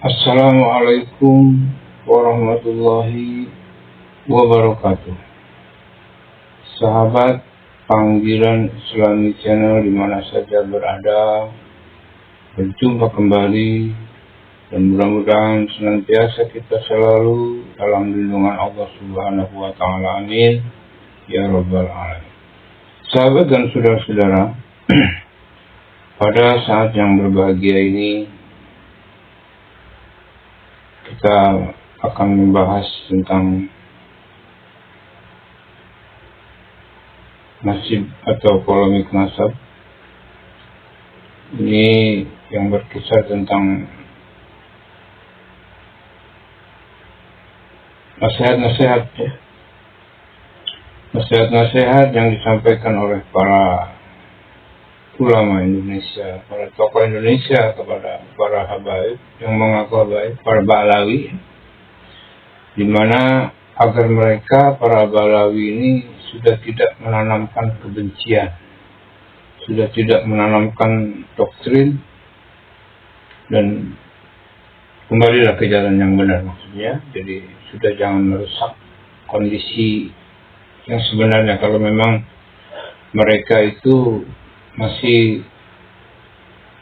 Assalamualaikum warahmatullahi wabarakatuh. Sahabat panggilan Islami Channel di mana saja berada, berjumpa kembali dan mudah-mudahan senantiasa kita selalu dalam lindungan Allah Subhanahu wa taala. Amin ya rabbal alamin. Sahabat dan saudara-saudara, pada saat yang berbahagia ini kita akan membahas tentang nasib atau polemik nasab. Ini yang berkisah tentang nasihat-nasihat ya. Nasihat-nasihat yang disampaikan oleh para ulama Indonesia, para tokoh Indonesia kepada para habaib yang mengaku habaib, para ba'alawi, di mana agar mereka para ba'alawi ini sudah tidak menanamkan kebencian, sudah tidak menanamkan doktrin, dan kembalilah ke jalan yang benar maksudnya. Jadi sudah jangan merusak kondisi yang sebenarnya kalau memang mereka itu masih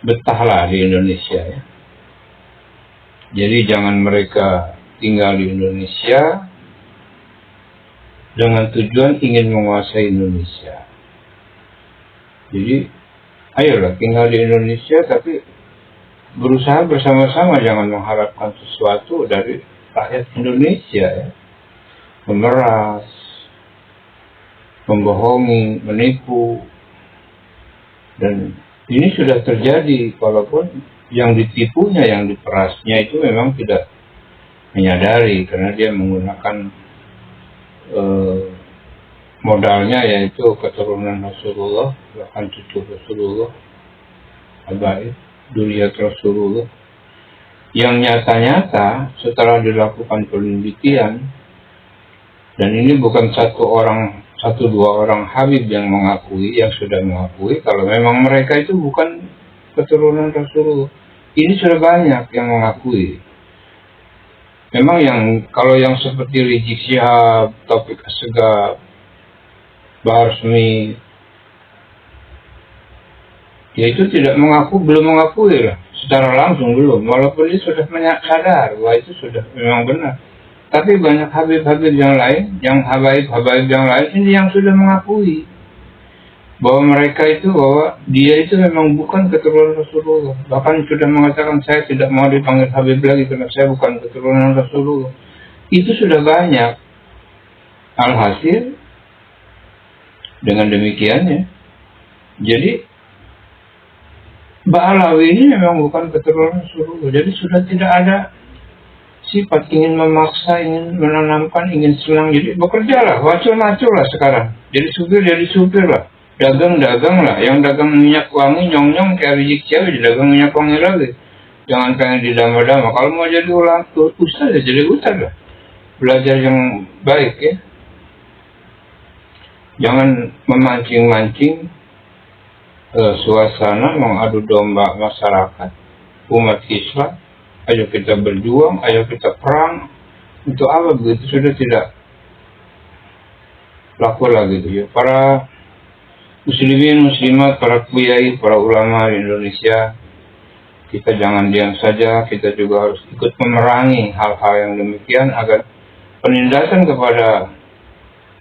betahlah di Indonesia ya. Jadi jangan mereka tinggal di Indonesia dengan tujuan ingin menguasai Indonesia. Jadi ayolah tinggal di Indonesia tapi berusaha bersama-sama, jangan mengharapkan sesuatu dari rakyat Indonesia ya. Memeras, membohongi, menipu. Dan ini sudah terjadi, walaupun yang ditipunya, yang diperasnya itu memang tidak menyadari karena dia menggunakan modalnya yaitu keturunan Rasulullah, bahkan cucu Rasulullah, habaib, dzurriyyat Rasulullah. Yang nyata-nyata setelah dilakukan penelitian, dan ini bukan satu dua orang habib yang sudah mengakui kalau memang mereka itu bukan keturunan Rasulullah. Ini sudah banyak yang mengakui. Memang kalau yang seperti Rizik Syihab, Taufik Assegaf, Bahar Smith, ya itu belum mengakui lah secara langsung, belum, walaupun dia sudah sadar bahwa itu sudah memang benar. Tapi banyak habib-habib yang lain, yang habaib-habaib yang lain ini yang sudah mengakui bahwa dia itu memang bukan keturunan Rasulullah. Bahkan sudah mengatakan, saya tidak mau dipanggil habib lagi karena saya bukan keturunan Rasulullah. Itu sudah banyak. Alhasil dengan demikiannya, jadi Ba'alawi ini memang bukan keturunan Rasulullah. Jadi sudah tidak ada sifat ingin memaksa, ingin menanamkan, ingin senang. Jadi bekerjalah, macul-macul lah sekarang. Jadi supir lah. Dagang lah. Yang dagang minyak wangi, nyong-nyong kayak Rizik Syihab, dagang minyak wangi lagi. Jangan pengen didama-dama. Kalau mau jadi ustaz ya jadi ustaz lah. Belajar yang baik ya. Jangan memancing-mancing suasana mengadu domba masyarakat, umat Islam. Ayo kita berjuang, ayo kita perang. Untuk apa begitu? Sudah tidak laku lagi gitu ya. Para muslimin, muslimat, para kiai, para ulama di Indonesia, kita jangan diam saja. Kita juga harus ikut memerangi hal-hal yang demikian agar penindasan kepada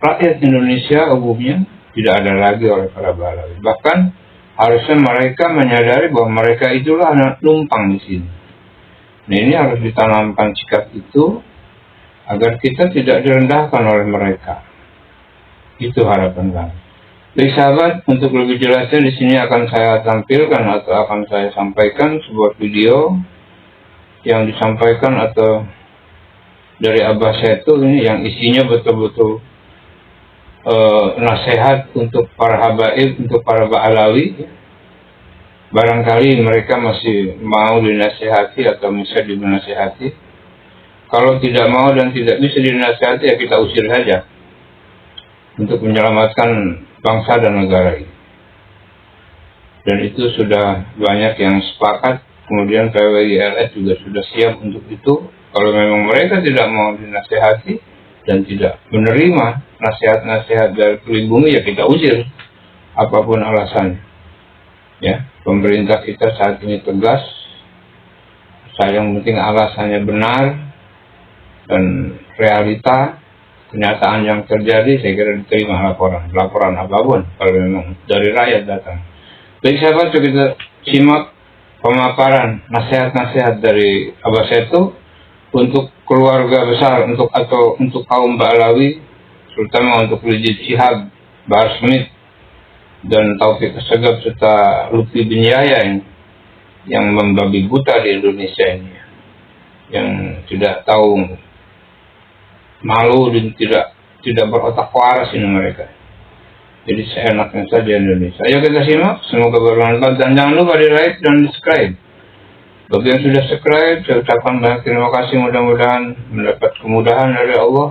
rakyat Indonesia umumnya tidak ada lagi oleh para ba'alawi. Bahkan harusnya mereka menyadari bahwa mereka itulah anak numpang di sini. Nah, ini harus ditanamkan sikap itu agar kita tidak direndahkan oleh mereka. Itu harapan kami. Baik sahabat, untuk lebih jelasnya di sini akan saya tampilkan atau akan saya sampaikan sebuah video yang disampaikan atau dari Abah Setu ini yang isinya betul-betul nasihat untuk para habaib, untuk para ba'alawi. Barangkali mereka masih mau dinasihati atau bisa dinasihati. Kalau tidak mau dan tidak bisa dinasihati, ya kita usir saja untuk menyelamatkan bangsa dan negara ini. Dan itu sudah banyak yang sepakat kemudian PWILS juga sudah siap untuk itu. Kalau memang mereka tidak mau dinasehati dan tidak menerima nasihat-nasihat dari pelindungi, ya kita usir, apapun alasannya. Ya, pemerintah kita saat ini tegas, yang penting alasannya benar dan realita kenyataan yang terjadi, saya kira diterima laporan apapun kalau memang dari rakyat datang. Baik sahabat, kita simak pemaparan nasihat-nasihat dari Abah Seto untuk keluarga besar, untuk kaum Ba'alawi, terutama untuk Rizik Syihab, Bahar Smith, dan Taufik Assegaf serta Lutfi bin Yahya yang membabi buta di Indonesia ini, yang tidak tahu malu dan tidak berotak waras ini mereka. Jadi seenaknya saja Indonesia. Ayo kita simak, semoga bermanfaat, dan jangan lupa di like dan di subscribe. Bagi yang sudah subscribe, saya ucapkan banyak terima kasih, mudah-mudahan mendapat kemudahan dari Allah,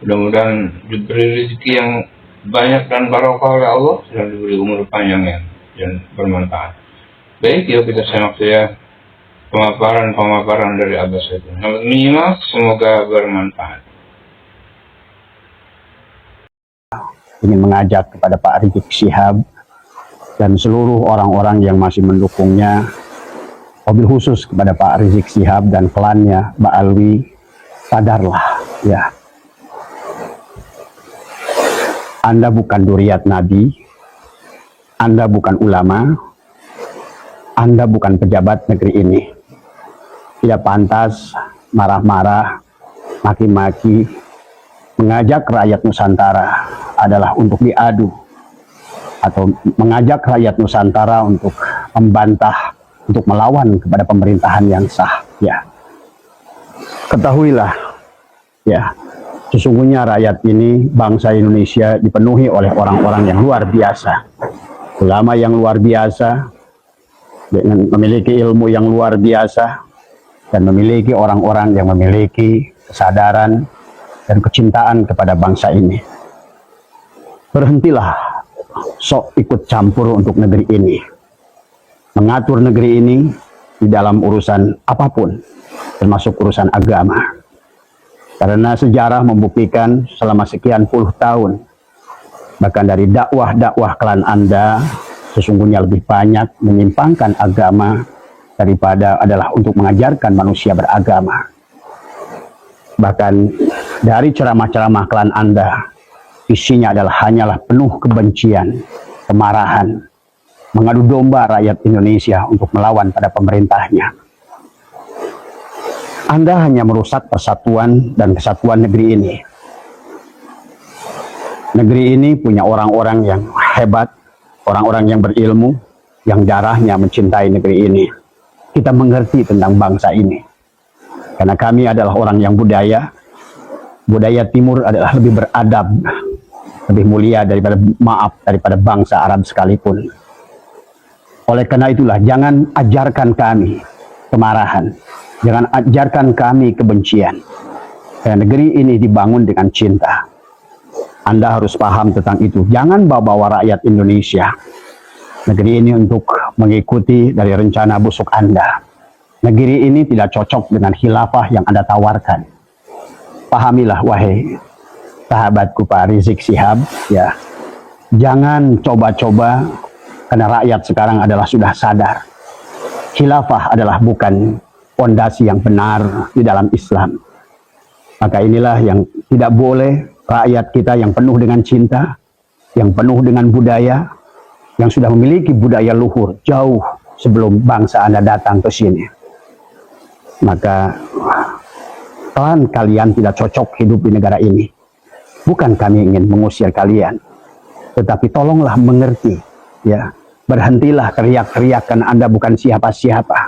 mudah-mudahan diberi rezeki yang banyak dan barokah oleh Allah, dan diberi umur panjang yang bermanfaat. Baik, yuk kita simak saja pemaparan dari Abah Seto. Selamat menyimak, semoga bermanfaat. Ingin mengajak kepada Pak Rizik Syihab dan seluruh orang-orang yang masih mendukungnya, wabil khusus kepada Pak Rizik Syihab dan klannya Ba'alwi, sadarlah ya. Anda bukan duriat Nabi, Anda bukan ulama, Anda bukan pejabat negeri ini. Tidak pantas marah-marah, maki-maki, mengajak rakyat Nusantara adalah untuk diadu, atau mengajak rakyat Nusantara untuk membantah, untuk melawan kepada pemerintahan yang sah. Ya, ketahuilah, ya, sesungguhnya rakyat ini, bangsa Indonesia dipenuhi oleh orang-orang yang luar biasa, ulama yang luar biasa, dengan memiliki ilmu yang luar biasa, dan memiliki orang-orang yang memiliki kesadaran dan kecintaan kepada bangsa ini. Berhentilah sok ikut campur untuk negeri ini, mengatur negeri ini di dalam urusan apapun, termasuk urusan agama. Karena sejarah membuktikan selama sekian puluh tahun, bahkan dari dakwah-dakwah klan Anda, sesungguhnya lebih banyak menyimpangkan agama daripada adalah untuk mengajarkan manusia beragama. Bahkan dari ceramah-ceramah klan Anda, isinya hanyalah penuh kebencian, kemarahan, mengadu domba rakyat Indonesia untuk melawan pada pemerintahnya. Anda hanya merusak persatuan dan kesatuan negeri ini. Negeri ini punya orang-orang yang hebat, orang-orang yang berilmu, yang darahnya mencintai negeri ini. Kita mengerti tentang bangsa ini, karena kami adalah orang yang budaya timur adalah lebih beradab, lebih mulia daripada bangsa Arab sekalipun. Oleh karena itulah, jangan ajarkan kami kemarahan, jangan ajarkan kami kebencian. Karena negeri ini dibangun dengan cinta. Anda harus paham tentang itu. Jangan bawa-bawa rakyat Indonesia negeri ini untuk mengikuti dari rencana busuk Anda. Negeri ini tidak cocok dengan khilafah yang Anda tawarkan. Pahamilah, wahai sahabatku Pak Rizik Syihab, ya, jangan coba-coba, karena rakyat sekarang sudah sadar khilafah adalah bukan fondasi yang benar di dalam Islam. Maka inilah yang tidak boleh rakyat kita yang penuh dengan cinta, yang penuh dengan budaya, yang sudah memiliki budaya luhur jauh sebelum bangsa Anda datang ke sini. Maka kalian tidak cocok hidup di negara ini. Bukan kami ingin mengusir kalian, tetapi tolonglah mengerti, ya. Berhentilah teriak-teriak karena Anda bukan siapa-siapa.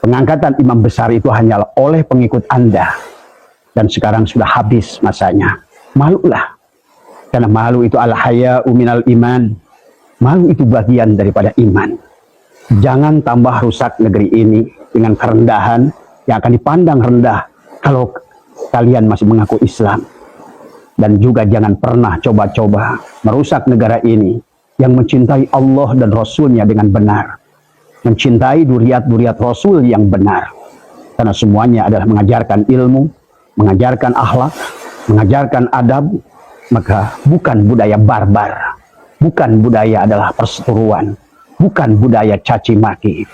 Pengangkatan imam besar itu hanyalah oleh pengikut Anda, dan sekarang sudah habis masanya. Malulah, karena malu itu al-haya'u minal iman. Malu itu bagian daripada iman. Jangan tambah rusak negeri ini dengan kerendahan yang akan dipandang rendah kalau kalian masih mengaku Islam. Dan juga jangan pernah coba-coba merusak negara ini yang mencintai Allah dan Rasulnya dengan benar. mencintai duriat-duriat Rasul yang benar. Karena semuanya adalah mengajarkan ilmu, mengajarkan akhlak, mengajarkan adab, maka bukan budaya barbar, bukan budaya adalah perseteruan, bukan budaya caci maki.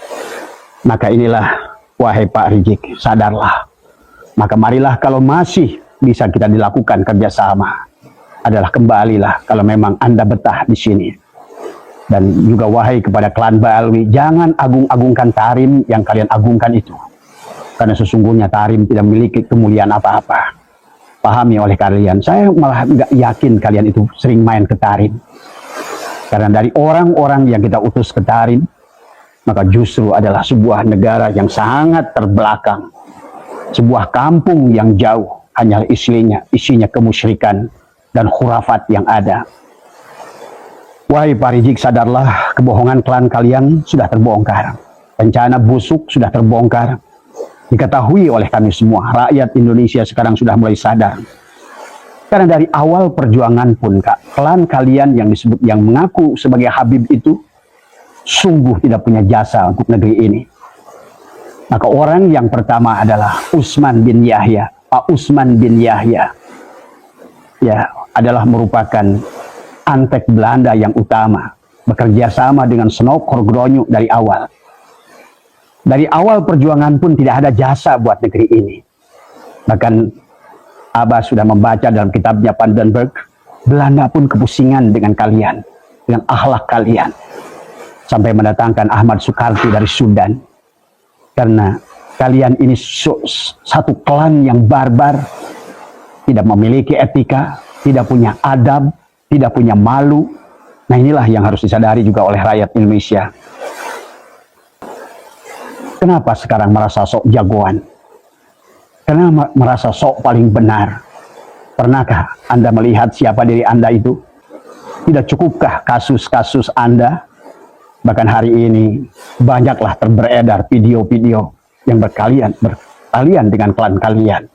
Maka inilah, wahai Pak Rizik, sadarlah. Maka marilah kalau masih bisa kita dilakukan kerjasama, adalah kembalilah kalau memang Anda betah di sini. Dan juga wahai kepada klan Baalwi, jangan agung-agungkan Tarim yang kalian agungkan itu. Karena sesungguhnya Tarim tidak memiliki kemuliaan apa-apa. Pahami oleh kalian, saya malah nggak yakin kalian itu sering main ke Tarim. Karena dari orang-orang yang kita utus ke Tarim, maka justru adalah sebuah negara yang sangat terbelakang. Sebuah kampung yang jauh, hanyalah isinya kemusyrikan dan khurafat yang ada. Wahai Pak Rizik, sadarlah, kebohongan klan kalian sudah terbongkar. Rencana busuk sudah terbongkar. Diketahui oleh kami semua, rakyat Indonesia sekarang sudah mulai sadar. Karena dari awal perjuangan pun, klan kalian yang mengaku sebagai Habib itu sungguh tidak punya jasa untuk negeri ini. Maka orang yang pertama adalah Usman bin Yahya. Pak Usman bin Yahya ya adalah merupakan antek Belanda yang utama, bekerja sama dengan Snok Horgronyu dari awal. Dari awal perjuangan pun tidak ada jasa buat negeri ini. Bahkan Abah sudah membaca dalam kitabnya Pandenberg, Belanda pun kepusingan dengan kalian, dengan akhlak kalian. Sampai mendatangkan Ahmad Sukarti dari Sudan. Karena kalian ini satu klan yang barbar, tidak memiliki etika, tidak punya adab, tidak punya malu. Nah inilah yang harus disadari juga oleh rakyat Indonesia. Kenapa sekarang merasa sok jagoan? Karena merasa sok paling benar. Pernahkah Anda melihat siapa diri Anda itu? Tidak cukupkah kasus-kasus Anda? Bahkan hari ini banyaklah beredar video-video yang berkalian dengan klan kalian.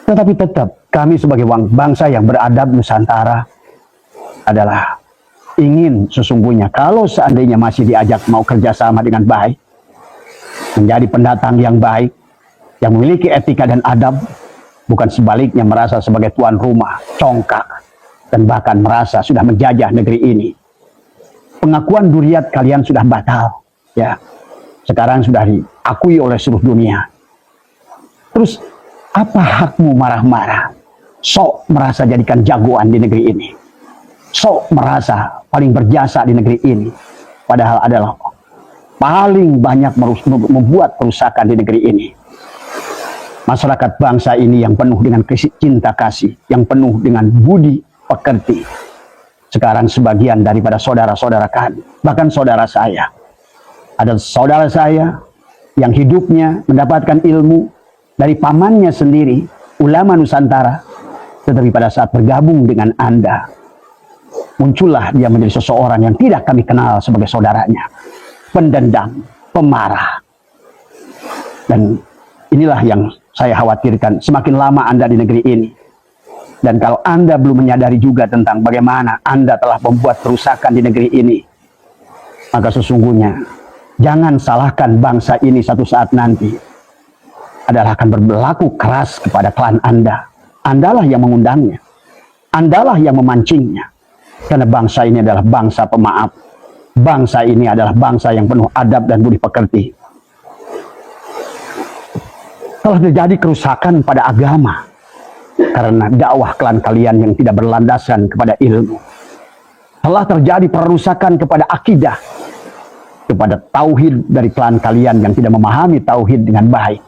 Tetapi tetap kami sebagai bangsa yang beradab Nusantara adalah ingin sesungguhnya kalau seandainya masih diajak mau kerjasama dengan baik, menjadi pendatang yang baik, yang memiliki etika dan adab, bukan sebaliknya merasa sebagai tuan rumah, congkak, dan bahkan merasa sudah menjajah negeri ini. Pengakuan duriat kalian sudah batal, ya. Sekarang sudah diakui oleh seluruh dunia. Terus apa hakmu marah-marah? Sok merasa jadikan jagoan di negeri ini. Sok merasa paling berjasa di negeri ini. Padahal adalah paling banyak membuat kerusakan di negeri ini. Masyarakat bangsa ini yang penuh dengan cinta kasih, yang penuh dengan budi pekerti. Sekarang sebagian daripada saudara-saudara kami, bahkan saudara saya, ada saudara saya yang hidupnya mendapatkan ilmu dari pamannya sendiri, ulama Nusantara, tetapi pada saat bergabung dengan Anda, muncullah dia menjadi seseorang yang tidak kami kenal sebagai saudaranya, pendendam, pemarah. Dan inilah yang saya khawatirkan, semakin lama Anda di negeri ini. Dan kalau Anda belum menyadari juga tentang bagaimana Anda telah membuat kerusakan di negeri ini, maka sesungguhnya jangan salahkan bangsa ini satu saat nanti adalah akan berlaku keras kepada klan Anda. Andalah yang mengundangnya, Andalah yang memancingnya. Karena bangsa ini adalah bangsa pemaaf, bangsa ini adalah bangsa yang penuh adab dan budi pekerti. Telah terjadi kerusakan pada agama karena dakwah klan kalian yang tidak berlandasan kepada ilmu. Telah terjadi perusakan kepada akidah, kepada tauhid dari klan kalian yang tidak memahami tauhid dengan baik.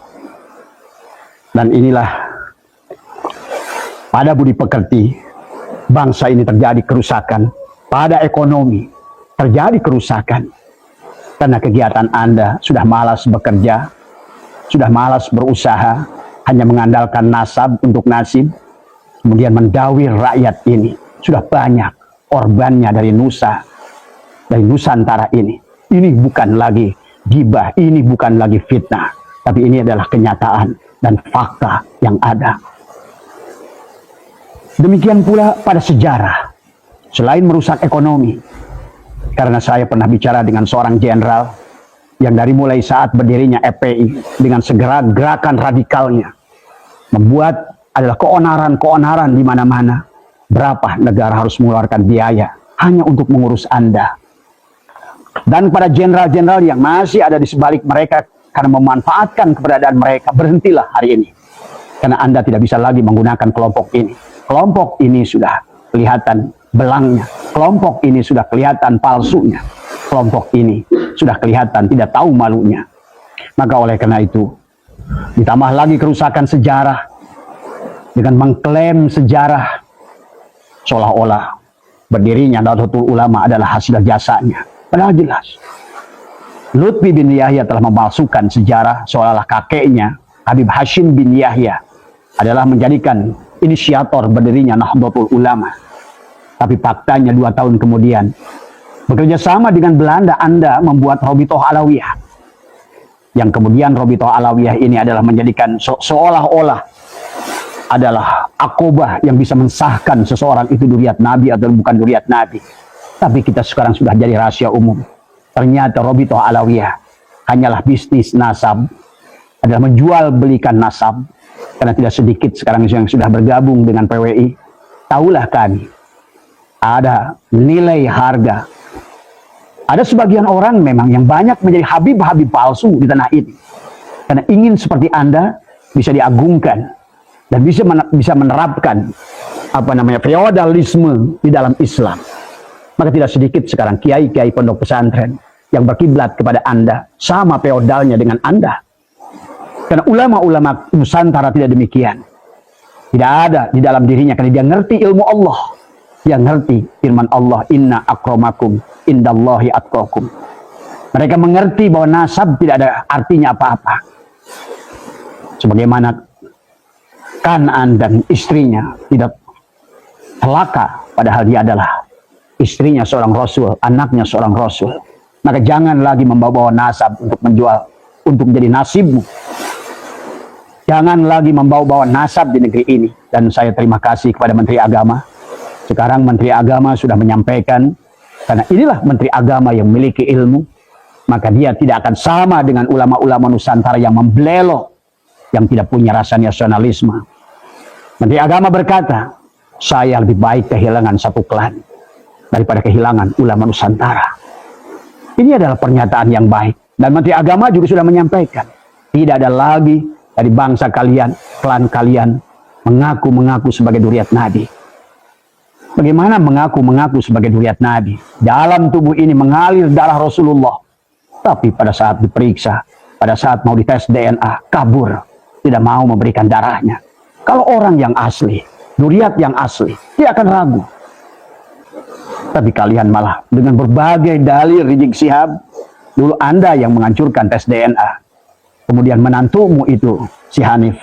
Dan inilah pada budi pekerti bangsa ini terjadi kerusakan. Pada ekonomi terjadi kerusakan karena kegiatan Anda sudah malas bekerja, sudah malas berusaha, hanya mengandalkan nasab untuk nasib, kemudian mendawir rakyat ini. Sudah banyak korbannya dari Nusantara ini. Ini bukan lagi gibah, ini bukan lagi fitnah, tapi ini adalah kenyataan dan fakta yang ada. Demikian pula pada sejarah, selain merusak ekonomi, Karena saya pernah bicara dengan seorang jenderal yang dari mulai saat berdirinya FPI dengan segera gerakan radikalnya membuat adalah keonaran-keonaran di mana-mana. Berapa negara harus mengeluarkan biaya hanya untuk mengurus Anda. Dan pada jenderal-jenderal yang masih ada di sebalik mereka karena memanfaatkan keberadaan mereka, berhentilah hari ini. Karena Anda tidak bisa lagi menggunakan kelompok ini. Kelompok ini sudah kelihatan belangnya. Kelompok ini sudah kelihatan palsunya. Kelompok ini sudah kelihatan tidak tahu malunya. Maka oleh karena itu, ditambah lagi kerusakan sejarah dengan mengklaim sejarah seolah-olah berdirinya Nahdlatul Ulama adalah hasil jasanya. Padahal jelas Lutfi bin Yahya telah memalsukan sejarah seolah-olah kakeknya Habib Hashim bin Yahya adalah menjadikan inisiator berdirinya Nahdlatul Ulama. Tapi faktanya 2 tahun kemudian bekerja sama dengan Belanda Anda membuat Robitoh Alawiyah. Yang kemudian Robitoh Alawiyah ini adalah menjadikan seolah-olah adalah akobah yang bisa mensahkan seseorang itu duriat Nabi atau bukan duriat Nabi. Tapi kita sekarang sudah jadi rahasia umum. Ternyata Robitoh Alawiyah hanyalah bisnis nasab, adalah menjual belikan nasab. Karena tidak sedikit sekarang yang sudah bergabung dengan PWI. Tahulah kami, ada nilai harga. Ada sebagian orang memang yang banyak menjadi habib-habib palsu di tanah ini. Karena ingin seperti Anda bisa diagungkan dan bisa menerapkan feodalisme di dalam Islam. Maka tidak sedikit sekarang kiai-kiai pondok pesantren yang berkiblat kepada Anda sama feodalnya dengan Anda. Karena ulama-ulama Nusantara tidak demikian. Tidak ada di dalam dirinya karena dia ngerti ilmu Allah. Dia ngerti firman Allah, inna akramakum indallahi atqakum. Mereka mengerti bahwa nasab tidak ada artinya apa-apa. Sebagaimana Kan'an dan istrinya tidak celaka padahal dia adalah istrinya seorang rasul, anaknya seorang rasul. Maka jangan lagi membawa nasab untuk menjual, untuk menjadi nasibmu. Jangan lagi membawa nasab di negeri ini. Dan saya terima kasih kepada Menteri Agama. Sekarang Menteri Agama sudah menyampaikan, karena inilah Menteri Agama yang memiliki ilmu, maka dia tidak akan sama dengan ulama-ulama Nusantara yang membelok, yang tidak punya rasa nasionalisme. Menteri Agama berkata, saya lebih baik kehilangan satu klan daripada kehilangan ulama Nusantara. Ini adalah pernyataan yang baik. Dan Menteri Agama juga sudah menyampaikan, tidak ada lagi dari bangsa kalian, klan kalian, mengaku-mengaku sebagai duriat Nabi. Bagaimana mengaku-mengaku sebagai duriat Nabi? Dalam tubuh ini mengalir darah Rasulullah. Tapi pada saat diperiksa, pada saat mau dites DNA, kabur. Tidak mau memberikan darahnya. Kalau orang yang asli, duriat yang asli, dia akan ragu. Tapi kalian malah dengan berbagai dalil Rizik Syihab, dulu Anda yang menghancurkan tes DNA. Kemudian menantumu itu, si Hanif,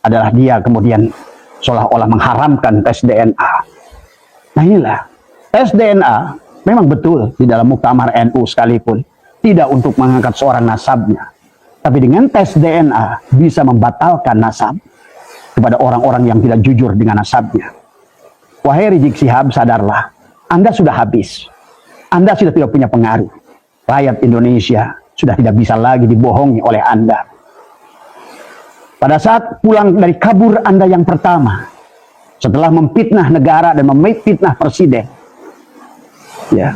adalah dia kemudian seolah-olah mengharamkan tes DNA. Nah inilah, tes DNA memang betul di dalam muktamar NU sekalipun tidak untuk mengangkat seorang nasabnya. Tapi dengan tes DNA bisa membatalkan nasab kepada orang-orang yang tidak jujur dengan nasabnya. Wahai Rizik Syihab, sadarlah, Anda sudah habis. Anda sudah tidak punya pengaruh. Rakyat Indonesia sudah tidak bisa lagi dibohongi oleh Anda. Pada saat pulang dari kabur Anda yang pertama, setelah memfitnah negara dan memfitnah presiden, ya,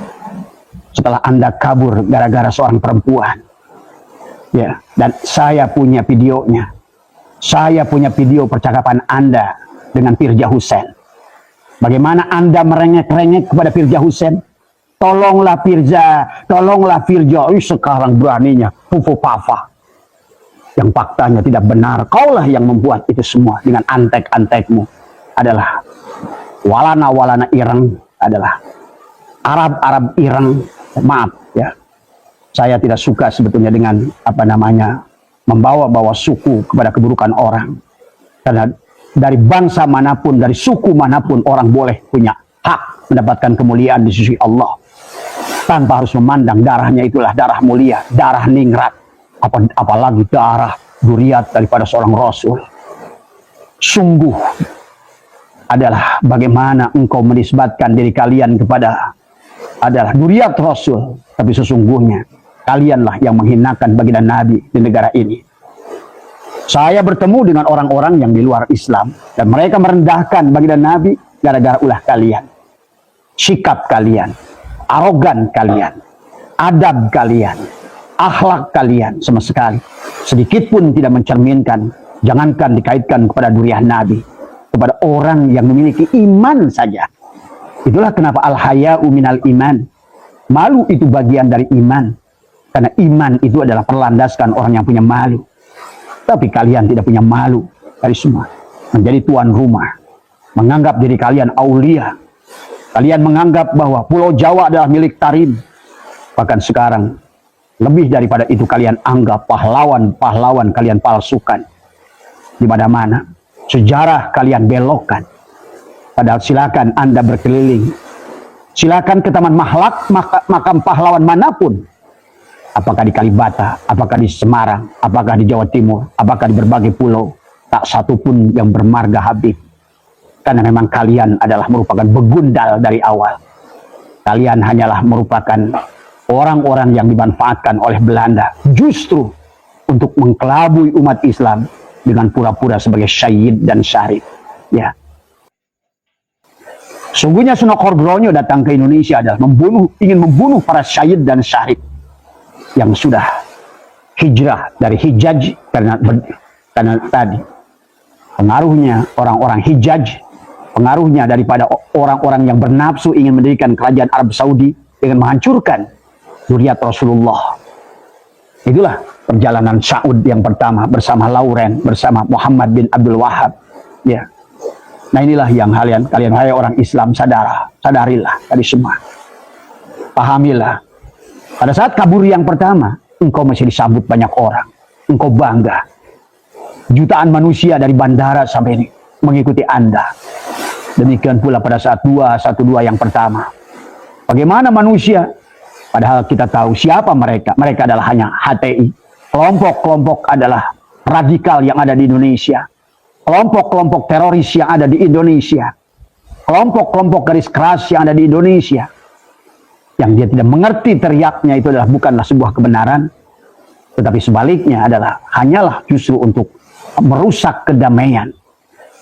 setelah Anda kabur gara-gara seorang perempuan, ya, dan saya punya videonya, saya punya video percakapan Anda dengan Firja Hussein. Bagaimana Anda merengek-rengek kepada Firja Hussein? Tolonglah Firja, tolonglah Firja. Sekarang beraninya pufu papa. Yang faktanya tidak benar. Kaulah yang membuat itu semua dengan antek-antekmu. Adalah walana-walana ireng, adalah Arab-Arab ireng. Maaf ya, saya tidak suka sebetulnya dengan membawa-bawa suku kepada keburukan orang. Karena dari bangsa manapun, dari suku manapun, orang boleh punya hak mendapatkan kemuliaan di sisi Allah tanpa harus memandang darahnya itulah darah mulia, darah ningrat, apalagi darah duriat daripada seorang rasul. Sungguh adalah bagaimana engkau menisbatkan diri kalian kepada adalah duriat Rasul, tapi sesungguhnya kalianlah yang menghinakan baginda Nabi di negara ini. Saya bertemu dengan orang-orang yang di luar Islam dan mereka merendahkan baginda Nabi gara-gara ulah kalian, sikap kalian, arogan kalian, adab kalian, akhlak kalian sama sekali sedikit pun tidak mencerminkan, jangankan dikaitkan kepada duriah Nabi, kepada orang yang memiliki iman saja. Itulah kenapa al-haya'u minal iman. Malu itu bagian dari iman. Karena iman itu adalah perlandaskan orang yang punya malu. Tapi kalian tidak punya malu dari semua. Menjadi tuan rumah. Menganggap diri kalian aulia. Kalian menganggap bahwa Pulau Jawa adalah milik Tarim. Bahkan sekarang, lebih daripada itu kalian anggap pahlawan-pahlawan kalian palsukan. Di mana-mana. Sejarah kalian belokkan. Padahal silakan Anda berkeliling. Silakan ke Taman Mahlak, makam pahlawan manapun. Apakah di Kalibata, apakah di Semarang, apakah di Jawa Timur, apakah di berbagai pulau. Tak satu pun yang bermarga Habib. Karena memang kalian adalah merupakan begundal dari awal. Kalian hanyalah merupakan orang-orang yang dimanfaatkan oleh Belanda. Justru untuk mengkelabui umat Islam dengan pura-pura sebagai syahid dan syarif. Ya. Sungguhnya Sunan Kordronyo datang ke Indonesia adalah ingin membunuh para syahid dan syarif yang sudah hijrah dari Hijaz karena tadi pengaruhnya orang-orang Hijaz, pengaruhnya daripada orang-orang yang bernafsu ingin mendirikan kerajaan Arab Saudi dengan menghancurkan zuriat Rasulullah. Itulah perjalanan Saud yang pertama bersama Lauren, bersama Muhammad bin Abdul Wahab. Ya. Nah inilah yang kalian hai orang Islam sadarilah tadi semua. Pahamilah. Pada saat kabur yang pertama, engkau masih disambut banyak orang. Engkau bangga. Jutaan manusia dari bandara sampai ini mengikuti Anda. Demikian pula pada saat 212 yang pertama. Bagaimana manusia? Padahal kita tahu siapa mereka. Mereka adalah hanya HTI. Kelompok-kelompok adalah radikal yang ada di Indonesia. Kelompok-kelompok teroris yang ada di Indonesia. Kelompok-kelompok garis keras yang ada di Indonesia. Yang dia tidak mengerti teriaknya itu adalah bukanlah sebuah kebenaran. Tetapi sebaliknya adalah hanyalah justru untuk merusak kedamaian.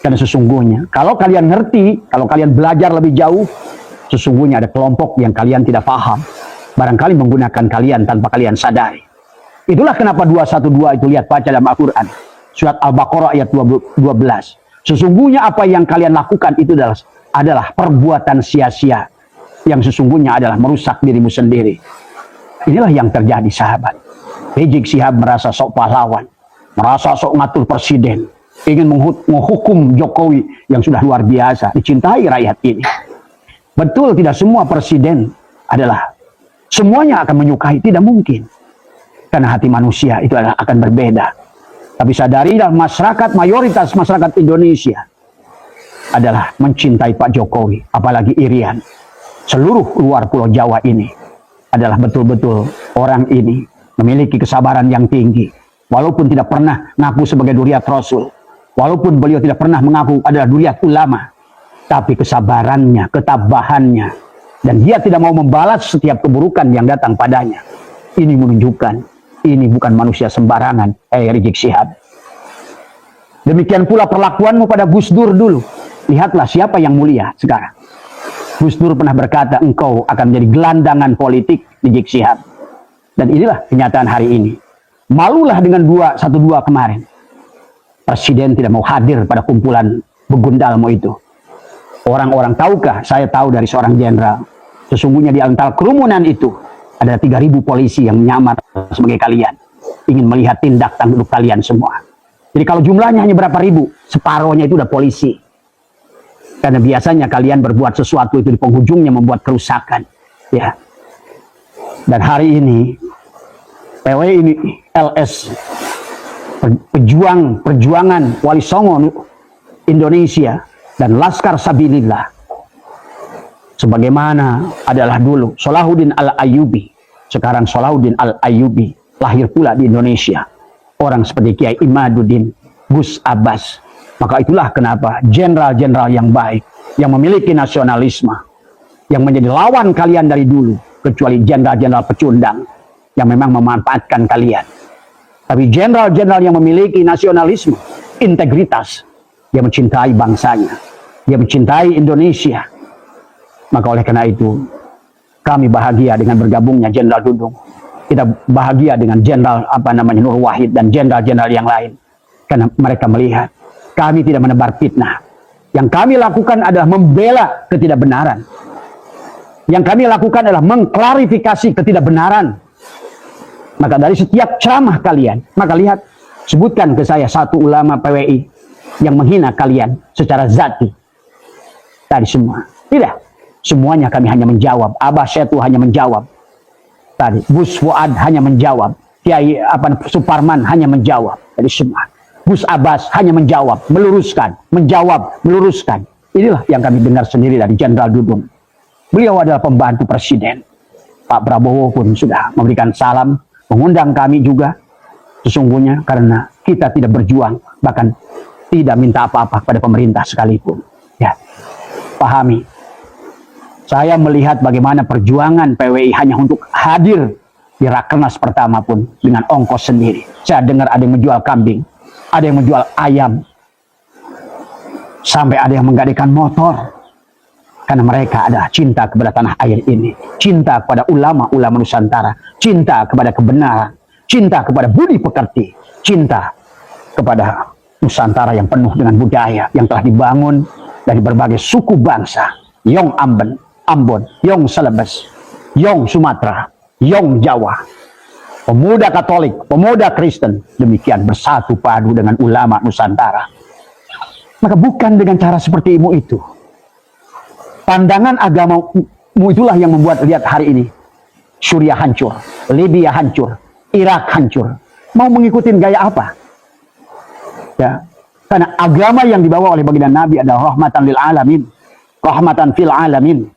Karena sesungguhnya kalau kalian ngerti, kalau kalian belajar lebih jauh, sesungguhnya ada kelompok yang kalian tidak paham. Barangkali menggunakan kalian tanpa kalian sadari. Itulah kenapa 212 itu lihat baca dalam Al-Quran. Surat Al-Baqarah ayat 12. Sesungguhnya apa yang kalian lakukan itu adalah perbuatan sia-sia. Yang sesungguhnya adalah merusak dirimu sendiri. Inilah yang terjadi sahabat. Rizik Syihab merasa sok pahlawan. Merasa sok ngatur presiden. Ingin menghukum Jokowi yang sudah luar biasa. Dicintai rakyat ini. Betul tidak semua presiden adalah semuanya akan menyukai. Tidak mungkin. Karena hati manusia itu akan berbeda. Tapi sadarilah masyarakat, mayoritas masyarakat Indonesia adalah mencintai Pak Jokowi, apalagi Irian. Seluruh luar Pulau Jawa ini adalah betul-betul orang ini memiliki kesabaran yang tinggi. Walaupun tidak pernah mengaku sebagai duriat Rasul, walaupun beliau tidak pernah mengaku adalah duriat ulama, tapi kesabarannya, ketabahannya, dan dia tidak mau membalas setiap keburukan yang datang padanya. Ini menunjukkan ini bukan manusia sembarangan, Rizik Syihab. Demikian pula perlakuanmu pada Gus Dur dulu. Lihatlah siapa yang mulia sekarang. Gus Dur pernah berkata, engkau akan menjadi gelandangan politik, Rizik Syihab. Dan inilah kenyataan hari ini. Malulah dengan 212 kemarin. Presiden tidak mau hadir pada kumpulan begundalmu itu. Orang-orang tahukah? Saya tahu dari seorang jenderal. Sesungguhnya di antara kerumunan itu ada 3.000 polisi yang menyamar sebagai kalian. Ingin melihat tindak tanduk kalian semua. Jadi kalau jumlahnya hanya berapa ribu, separohnya itu udah polisi. Karena biasanya kalian berbuat sesuatu itu di penghujungnya membuat kerusakan. Ya. Dan hari ini, PW ini LS, perjuangan Wali Songo Indonesia dan Laskar Sabilillah. Sebagaimana adalah dulu Salahuddin Al-Ayyubi. Sekarang Salahuddin Al-Ayyubi lahir pula di Indonesia. Orang seperti Kiai Imaduddin, Gus Abbas. Maka itulah kenapa jenderal-jenderal yang baik, yang memiliki nasionalisme, yang menjadi lawan kalian dari dulu, kecuali jenderal-jenderal pecundang yang memang memanfaatkan kalian. Tapi jenderal-jenderal yang memiliki nasionalisme, integritas, dia mencintai bangsanya, dia mencintai Indonesia. Maka oleh karena itu, kami bahagia dengan bergabungnya Jenderal Dudung. Kita bahagia dengan Jenderal Nur Wahid dan jenderal-jenderal yang lain, karena mereka melihat kami tidak menebar fitnah. Yang kami lakukan adalah membela ketidakbenaran. Yang kami lakukan adalah mengklarifikasi ketidakbenaran. Maka dari setiap ceramah kalian, maka lihat, sebutkan ke saya satu ulama PWI yang menghina kalian secara zati. Tadi semua. Tidak. Semuanya kami hanya menjawab. Abah Setu hanya menjawab. Tadi Gus Fuad hanya menjawab. Kiai Suparman hanya menjawab. Tadi semua. Gus Abbas hanya menjawab, meluruskan, menjawab, meluruskan. Inilah yang kami dengar sendiri dari Jenderal Dudung. Beliau adalah pembantu presiden. Pak Prabowo pun sudah memberikan salam, mengundang kami juga. Sesungguhnya karena kita tidak berjuang, bahkan tidak minta apa-apa pada pemerintah sekalipun. Ya, pahami. Saya melihat bagaimana perjuangan PWI hanya untuk hadir di Rakernas pertama pun dengan ongkos sendiri. Saya dengar ada yang menjual kambing, ada yang menjual ayam, sampai ada yang menggadaikan motor. Karena mereka adalah cinta kepada tanah air ini, cinta kepada ulama-ulama Nusantara, cinta kepada kebenaran, cinta kepada budi pekerti, cinta kepada Nusantara yang penuh dengan budaya yang telah dibangun dari berbagai suku bangsa. Yong Ambon, Yong Celebes, Yong Sumatera, Yong Jawa. Pemuda Katolik, pemuda Kristen, demikian bersatu padu dengan ulama Nusantara. Maka bukan dengan cara seperti itu. Pandangan agamamu itulah yang membuat lihat hari ini Suriah hancur, Libya hancur, Irak hancur. Mau mengikuti gaya apa? Ya, karena agama yang dibawa oleh baginda Nabi adalah rahmatan lil alamin, rahmatan fil alamin.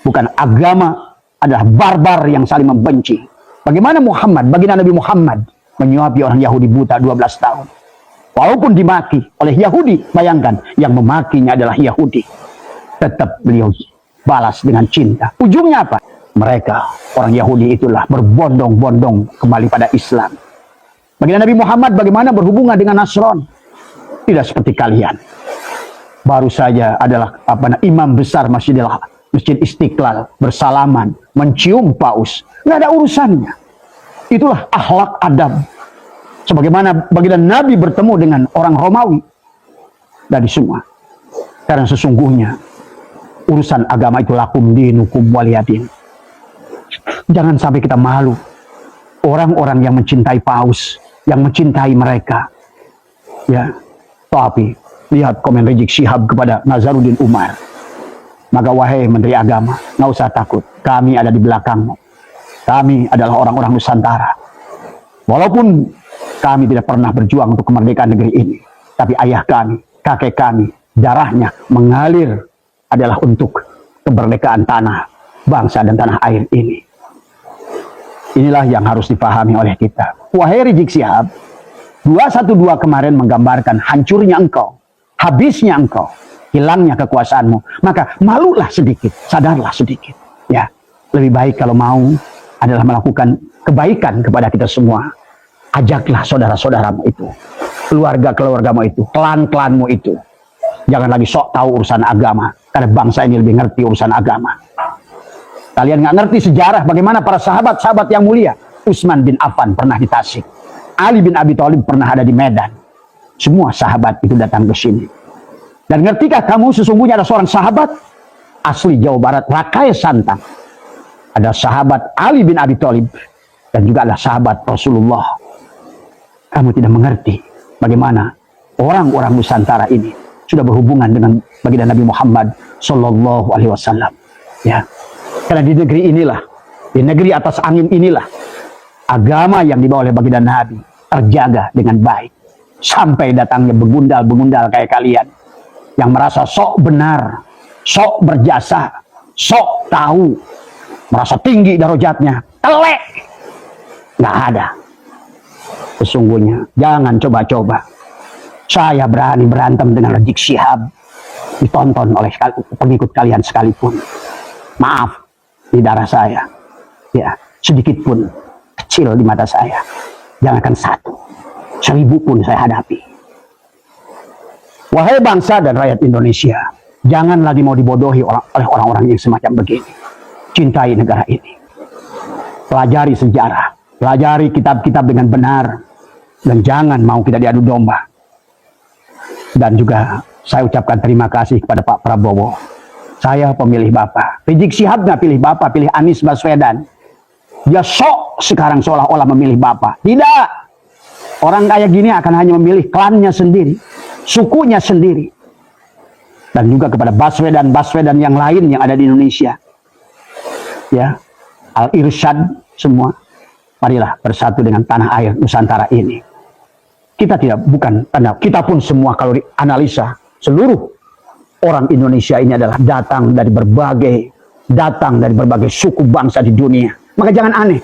Bukan agama adalah barbar yang saling membenci. Bagaimana Muhammad, baginda Nabi Muhammad menyuapi orang Yahudi buta 12 tahun. Walaupun dimaki oleh Yahudi, bayangkan yang memakinya adalah Yahudi. Tetap beliau balas dengan cinta. Ujungnya apa? Mereka, orang Yahudi itulah berbondong-bondong kembali pada Islam. Baginda Nabi Muhammad bagaimana berhubungan dengan Nasron? Tidak seperti kalian. Baru saja adalah imam besar Masjid Istiqlal bersalaman, mencium paus. Nggak ada urusannya. Itulah akhlak adab. Sebagaimana baginda Nabi bertemu dengan orang Romawi. Dari semua. Karena sesungguhnya urusan agama itu lakum dinukum waliyadin. Jangan sampai kita malu. Orang-orang yang mencintai paus, yang mencintai mereka. Ya, tapi lihat komen Rizik Syihab kepada Nazaruddin Umar. Maka wahai Menteri Agama, nggak usah takut. Kami ada di belakangmu. Kami adalah orang-orang Nusantara. Walaupun kami tidak pernah berjuang untuk kemerdekaan negeri ini, tapi ayah kami, kakek kami, darahnya mengalir adalah untuk kemerdekaan tanah, bangsa dan tanah air ini. Inilah yang harus dipahami oleh kita. Wahai Rizik Syihab, 212 kemarin menggambarkan hancurnya engkau, habisnya engkau, hilangnya kekuasaanmu. Maka malulah sedikit, sadarlah sedikit. Ya, lebih baik kalau mau adalah melakukan kebaikan kepada kita semua. Ajaklah saudara-saudaramu itu, keluarga-keluargamu itu, klan-klanmu itu. Jangan lagi sok tahu urusan agama, karena bangsa ini lebih ngerti urusan agama. Kalian nggak ngerti sejarah bagaimana para sahabat-sahabat yang mulia. Utsman bin Affan pernah di Tasik, Ali bin Abi Thalib pernah ada di Medan. Semua sahabat itu datang ke sini. Dan ngertikah kamu sesungguhnya ada seorang sahabat asli Jawa Barat, Rakai Santang. Ada sahabat Ali bin Abi Thalib dan juga ada sahabat Rasulullah. Kamu tidak mengerti bagaimana orang-orang Nusantara ini sudah berhubungan dengan baginda Nabi Muhammad Sallallahu Alaihi Wasallam. Ya, karena di negeri inilah, di negeri atas angin inilah, agama yang dibawa oleh baginda Nabi terjaga dengan baik. Sampai datangnya begundal-begundal kayak kalian yang merasa sok benar, sok berjasa, sok tahu, merasa tinggi darajatnya, telek. Nggak ada. Sesungguhnya jangan coba-coba. Saya berani berantem dengan Rizik Syihab, ditonton oleh pengikut kalian sekalipun. maaf di darah saya. Ya, sedikit pun kecil di mata saya. Jangankan 1, 1000 pun saya hadapi. Wahai bangsa dan rakyat Indonesia, jangan lagi mau dibodohi oleh orang-orang yang semacam begini. Cintai negara ini. Pelajari sejarah, pelajari kitab-kitab dengan benar, dan jangan mau kita diadu domba. Dan juga saya ucapkan terima kasih kepada Pak Prabowo. Saya pemilih Bapak. Rizik Syihab nggak pilih Bapak, pilih Anies Baswedan. Dia sok sekarang seolah-olah memilih Bapak. Tidak. Orang kayak gini akan hanya memilih klannya sendiri, sukunya sendiri. Dan juga kepada Baswedan yang lain yang ada di Indonesia. Ya, Al-Irsyad semua. Marilah bersatu dengan tanah air Nusantara ini. Kita kita pun semua kalau dianalisa, seluruh orang Indonesia ini adalah datang dari berbagai suku bangsa di dunia. Maka jangan aneh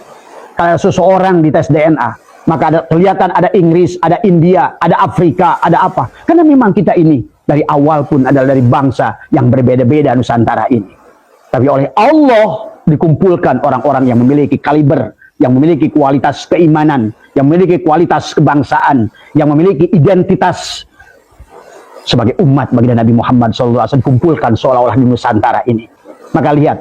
kalau seseorang dites DNA, maka kelihatan ada Inggris, ada India, ada Afrika, ada apa. Karena memang kita ini dari awal pun adalah dari bangsa yang berbeda-beda Nusantara ini. Tapi oleh Allah dikumpulkan orang-orang yang memiliki kaliber, yang memiliki kualitas keimanan, yang memiliki kualitas kebangsaan, yang memiliki identitas sebagai umat baginda Nabi Muhammad SAW dikumpulkan seolah-olah di Nusantara ini. Maka lihat,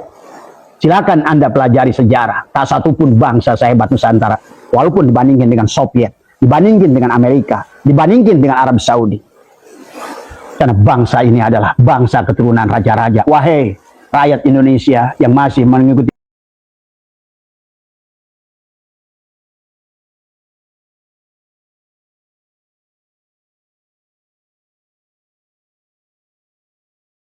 silakan Anda pelajari sejarah. Tak satu pun bangsa sehebat Nusantara, walaupun dibandingkan dengan Soviet, dibandingkan dengan Amerika, dibandingkan dengan Arab Saudi. Karena bangsa ini adalah bangsa keturunan raja-raja. Wahai rakyat Indonesia yang masih mengikuti